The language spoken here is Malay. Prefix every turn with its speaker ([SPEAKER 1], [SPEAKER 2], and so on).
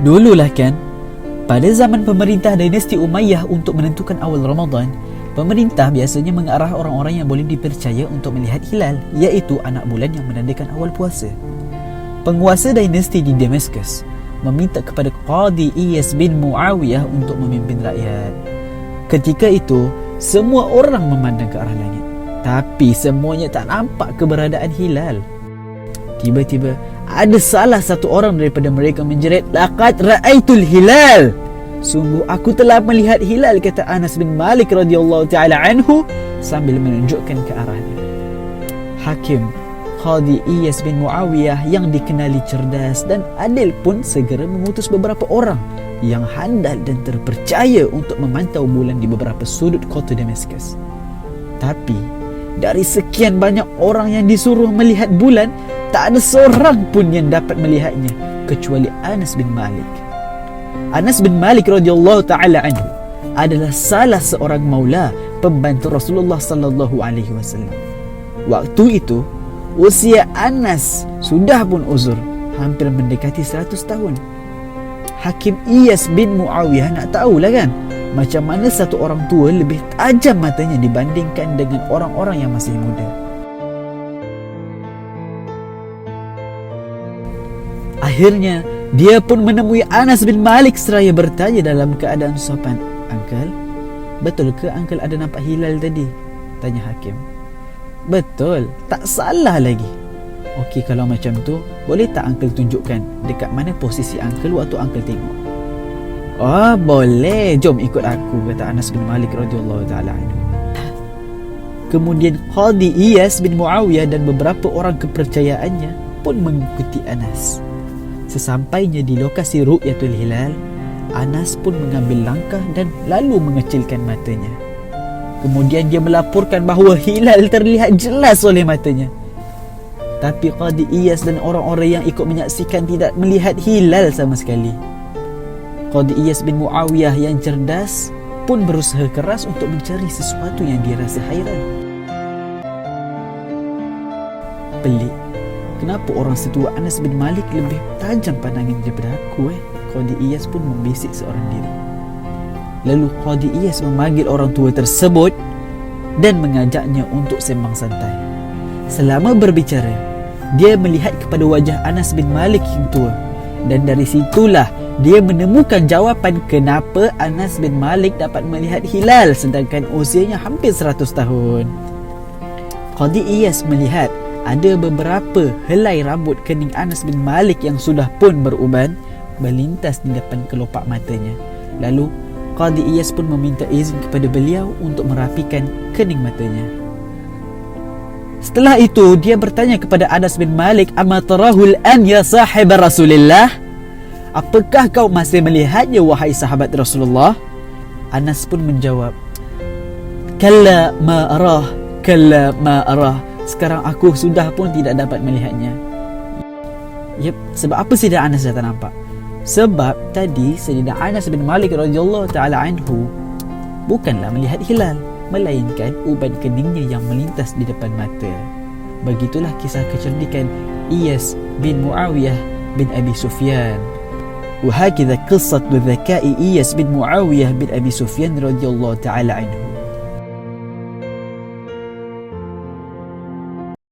[SPEAKER 1] Dululah kan, pada zaman pemerintah dinasti Umayyah untuk menentukan awal Ramadan, pemerintah biasanya mengarah orang-orang yang boleh dipercaya untuk melihat hilal, iaitu anak bulan yang menandakan awal puasa. Penguasa dinasti di Damaskus meminta kepada Qadi Iyas bin Muawiyah untuk memimpin rakyat. Ketika itu, semua orang memandang ke arah langit, tapi semuanya tak nampak keberadaan hilal. Tiba-tiba ada salah satu orang daripada mereka menjerit, "Laqad ra'aitul hilal." Sungguh aku telah melihat hilal, kata Anas bin Malik radhiyallahu taala anhu sambil menunjukkan ke arahnya. Hakim Qadi Iyas bin Muawiyah yang dikenali cerdas dan adil pun segera mengutus beberapa orang yang handal dan terpercaya untuk memantau bulan di beberapa sudut kota Damaskus. Tapi dari sekian banyak orang yang disuruh melihat bulan, tak ada seorang pun yang dapat melihatnya kecuali Anas bin Malik. Anas bin Malik radhiyallahu taala anhu adalah salah seorang maula pembantu Rasulullah sallallahu alaihi wasallam. Waktu itu usia Anas sudah pun uzur, hampir mendekati 100 tahun. Hakim Iyas bin Muawiyah nak tahulah kan, macam mana satu orang tua lebih tajam matanya dibandingkan dengan orang-orang yang masih muda. Akhirnya dia pun menemui Anas bin Malik seraya bertanya dalam keadaan sopan, "Uncle, betul ke Uncle ada nampak hilal tadi?" tanya Hakim. "Betul, tak salah lagi." "Okey, kalau macam tu, boleh tak Uncle tunjukkan dekat mana posisi Uncle waktu Uncle tengok?" "Oh, boleh. Jom ikut aku," kata Anas bin Malik radhiyallahu taala anhu. Kemudian Qadi Iyas bin Muawiyah dan beberapa orang kepercayaannya pun mengikuti Anas. Sesampainya di lokasi ru'yatul hilal, Anas pun mengambil langkah dan lalu mengecilkan matanya. Kemudian dia melaporkan bahawa hilal terlihat jelas oleh matanya. Tapi Qadi Iyas dan orang-orang yang ikut menyaksikan tidak melihat hilal sama sekali. Qadi Iyas bin Muawiyah yang cerdas pun berusaha keras untuk mencari sesuatu yang dia rasa hairan. "Pelik, kenapa orang setua Anas bin Malik lebih tajam pandangan daripada aku?" Qadi Iyas pun membisik seorang diri. Lalu Qadi Iyas memanggil orang tua tersebut dan mengajaknya untuk sembang santai. Selama berbicara, dia melihat kepada wajah Anas bin Malik yang tua, dan dari situlah dia menemukan jawapan kenapa Anas bin Malik dapat melihat hilal sedangkan usianya hampir 100 tahun. Qadi Iyas melihat ada beberapa helai rambut kening Anas bin Malik yang sudah pun beruban melintas di depan kelopak matanya. Lalu Qadi Iyas pun meminta izin kepada beliau untuk merapikan kening matanya. Setelah itu dia bertanya kepada Anas bin Malik, "Ama tarahul an ya sahib Rasulillah?" "Apakah kau masih melihatnya wahai sahabat Rasulullah?" Anas pun menjawab, "Kalla ma arah, kalla ma arah. Sekarang aku sudah pun tidak dapat melihatnya." Yep, sebab apa Sayyidina Anas dah tak nampak? Sebab tadi Sayyidina Anas bin Malik radhiyallahu taala anhu bukanlah melihat hilal, melainkan uban keningnya yang melintas di depan mata. Begitulah kisah kecerdikan Iyas bin Muawiyah bin Abi Sufyan. وهكذا قصة ذكاء إياس بن معاوية بن أبي سفيان رضي الله تعالى عنه.